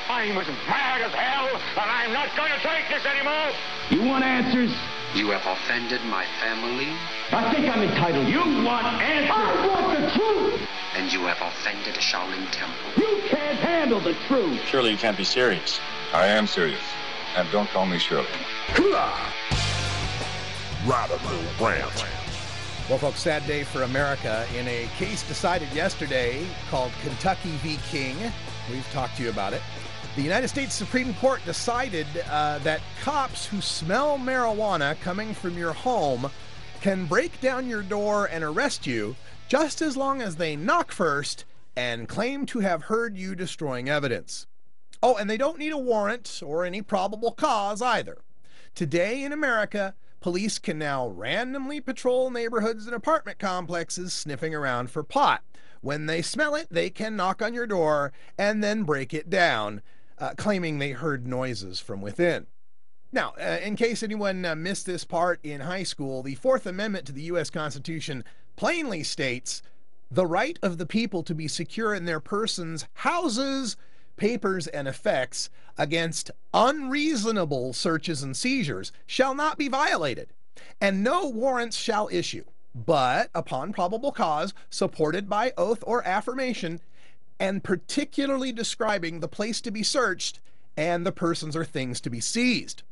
I was mad as hell, and I'm not going to take this anymore. You want answers? You have offended my family. I think I'm entitled. You want answers? I want the truth. And you have offended a Shaolin temple. You can't handle the truth. Surely you can't be serious. I am serious. And don't call me Shirley. Radical Rant. Well, folks, sad day for America. In a case decided yesterday called Kentucky v. King, we've talked to you about it. The United States Supreme Court decided that cops who smell marijuana coming from your home can break down your door and arrest you just as long as they knock first and claim to have heard you destroying evidence. Oh, and they don't need a warrant or any probable cause either. Today in America, police can now randomly patrol neighborhoods and apartment complexes sniffing around for pot. When they smell it, they can knock on your door and then break it down, claiming they heard noises from within. Now, in case anyone missed this part in high school, the Fourth Amendment to the U.S. Constitution plainly states the right of the people to be secure in their persons, houses, papers, and effects against unreasonable searches and seizures shall not be violated, and no warrants shall issue, but upon probable cause, supported by oath or affirmation, and particularly describing the place to be searched and the persons or things to be seized.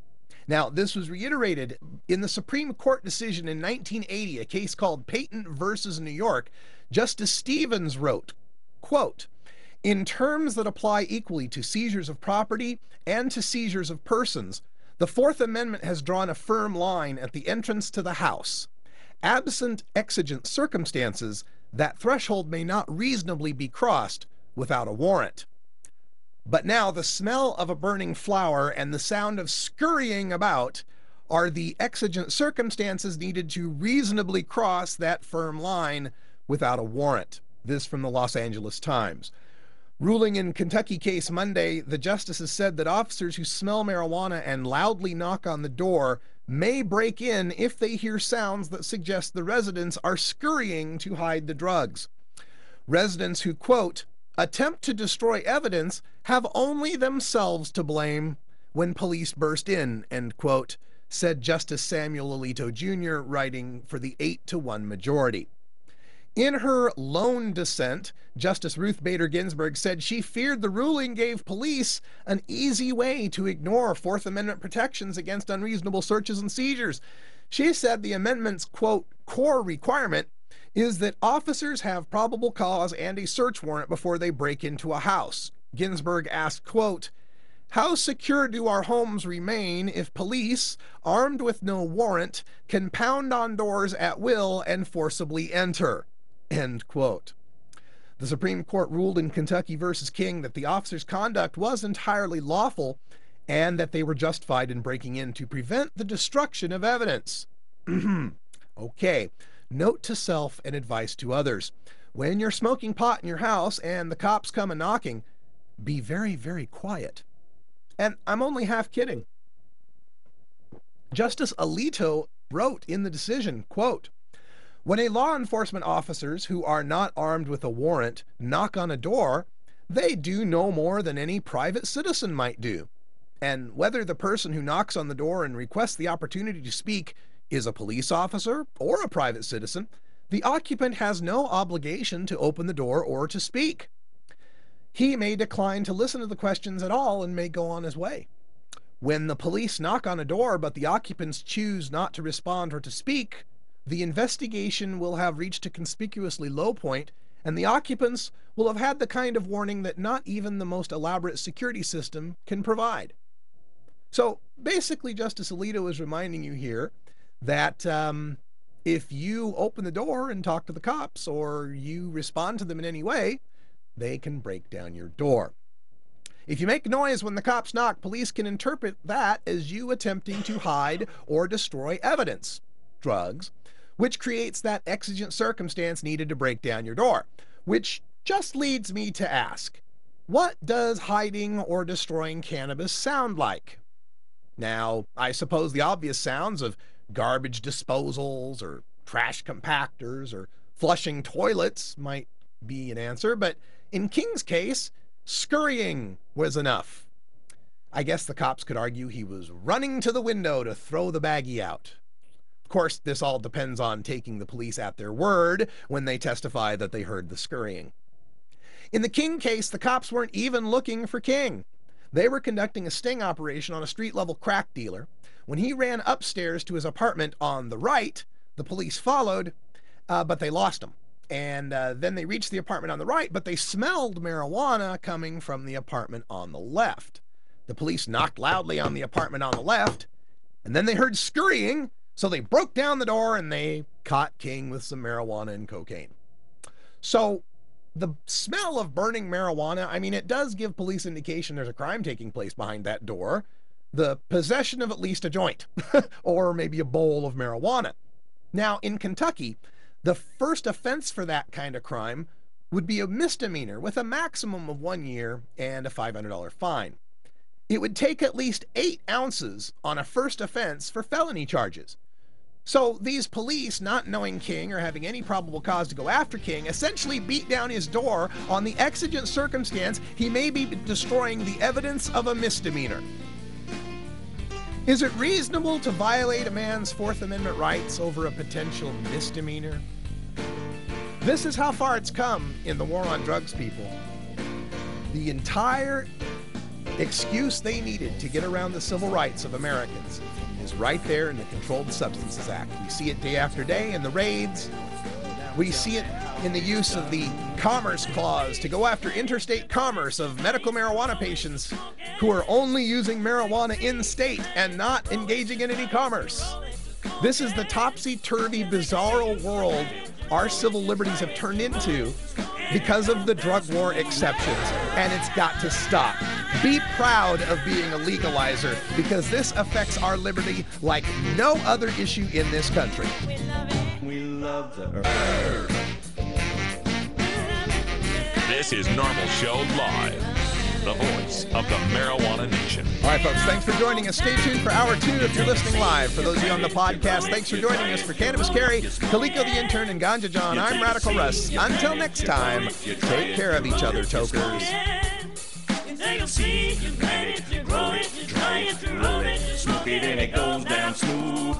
Now, this was reiterated in the Supreme Court decision in 1980, a case called Payton versus New York. Justice Stevens wrote, quote, "In terms that apply equally to seizures of property and to seizures of persons, the Fourth Amendment has drawn a firm line at the entrance to the house. Absent exigent circumstances, that threshold may not reasonably be crossed without a warrant." But now the smell of a burning flower and the sound of scurrying about are the exigent circumstances needed to reasonably cross that firm line without a warrant. This from the Los Angeles Times. Ruling in Kentucky case Monday, the justices said that officers who smell marijuana and loudly knock on the door may break in if they hear sounds that suggest the residents are scurrying to hide the drugs. Residents who, quote, "attempt to destroy evidence have only themselves to blame when police burst in," end quote, said Justice Samuel Alito Jr., writing for the 8-1 majority. In her lone dissent, Justice Ruth Bader Ginsburg said she feared the ruling gave police an easy way to ignore Fourth Amendment protections against unreasonable searches and seizures. She said the amendment's, quote, "core requirement is that officers have probable cause and a search warrant before they break into a house." Ginsburg asked, quote, "How secure do our homes remain if police, armed with no warrant, can pound on doors at will and forcibly enter?" End quote. The Supreme Court ruled in Kentucky versus King that the officers' conduct was entirely lawful and that they were justified in breaking in to prevent the destruction of evidence. Okay. Note to self and advice to others. When you're smoking pot in your house and the cops come a knocking, be very, very quiet. And I'm only half kidding. Justice Alito wrote in the decision, quote, "When a law enforcement officers who are not armed with a warrant knock on a door, they do no more than any private citizen might do. And whether the person who knocks on the door and requests the opportunity to speak is a police officer or a private citizen, the occupant has no obligation to open the door or to speak. He may decline to listen to the questions at all and may go on his way. When the police knock on a door but the occupants choose not to respond or to speak, the investigation will have reached a conspicuously low point, and the occupants will have had the kind of warning that not even the most elaborate security system can provide." So basically, Justice Alito is reminding you here that if you open the door and talk to the cops or you respond to them in any way, they can break down your door. If you make noise when the cops knock, police can interpret that as you attempting to hide or destroy evidence, drugs, which creates that exigent circumstance needed to break down your door, which just leads me to ask, what does hiding or destroying cannabis sound like? Now, I suppose the obvious sounds of garbage disposals or trash compactors or flushing toilets might be an answer, but in King's case, scurrying was enough. I guess the cops could argue he was running to the window to throw the baggie out. Of course, this all depends on taking the police at their word when they testify that they heard the scurrying. In the King case, the cops weren't even looking for King. They were conducting a sting operation on a street-level crack dealer. When he ran upstairs to his apartment on the right, the police followed, but they lost him. And then they reached the apartment on the right, but they smelled marijuana coming from the apartment on the left. The police knocked loudly on the apartment on the left, and then they heard scurrying, so they broke down the door and they caught King with some marijuana and cocaine. So the smell of burning marijuana, I mean, it does give police indication there's a crime taking place behind that door. The possession of at least a joint or maybe a bowl of marijuana. Now, in Kentucky, the first offense for that kind of crime would be a misdemeanor with a maximum of 1 year and a $500 fine. It would take at least 8 ounces on a first offense for felony charges. So these police, not knowing King or having any probable cause to go after King, essentially beat down his door on the exigent circumstance he may be destroying the evidence of a misdemeanor. Is it reasonable to violate a man's Fourth Amendment rights over a potential misdemeanor? This is how far it's come in the war on drugs, people. The entire excuse they needed to get around the civil rights of Americans is right there in the Controlled Substances Act. We see it day after day in the raids. We see it in the use of the Commerce Clause to go after interstate commerce of medical marijuana patients who are only using marijuana in state and not engaging in any commerce. This is the topsy-turvy, bizarro world our civil liberties have turned into because of the drug war exceptions, and it's got to stop. Be proud of being a legalizer because this affects our liberty like no other issue in this country. We love the earth. This is Normal Show Live, the voice of the Marijuana Nation. All right, folks, thanks for joining us. Stay tuned for Hour 2 if you're listening live. For those of you on the podcast, thanks for joining us. For Cannabis Carrie, Kaliko the Intern, and Ganja John, I'm Radical Russ. Until next time, take care of each other, tokers. You'll see, you plant it, grow it, dry it, roll it, smoke it, and it goes down smooth.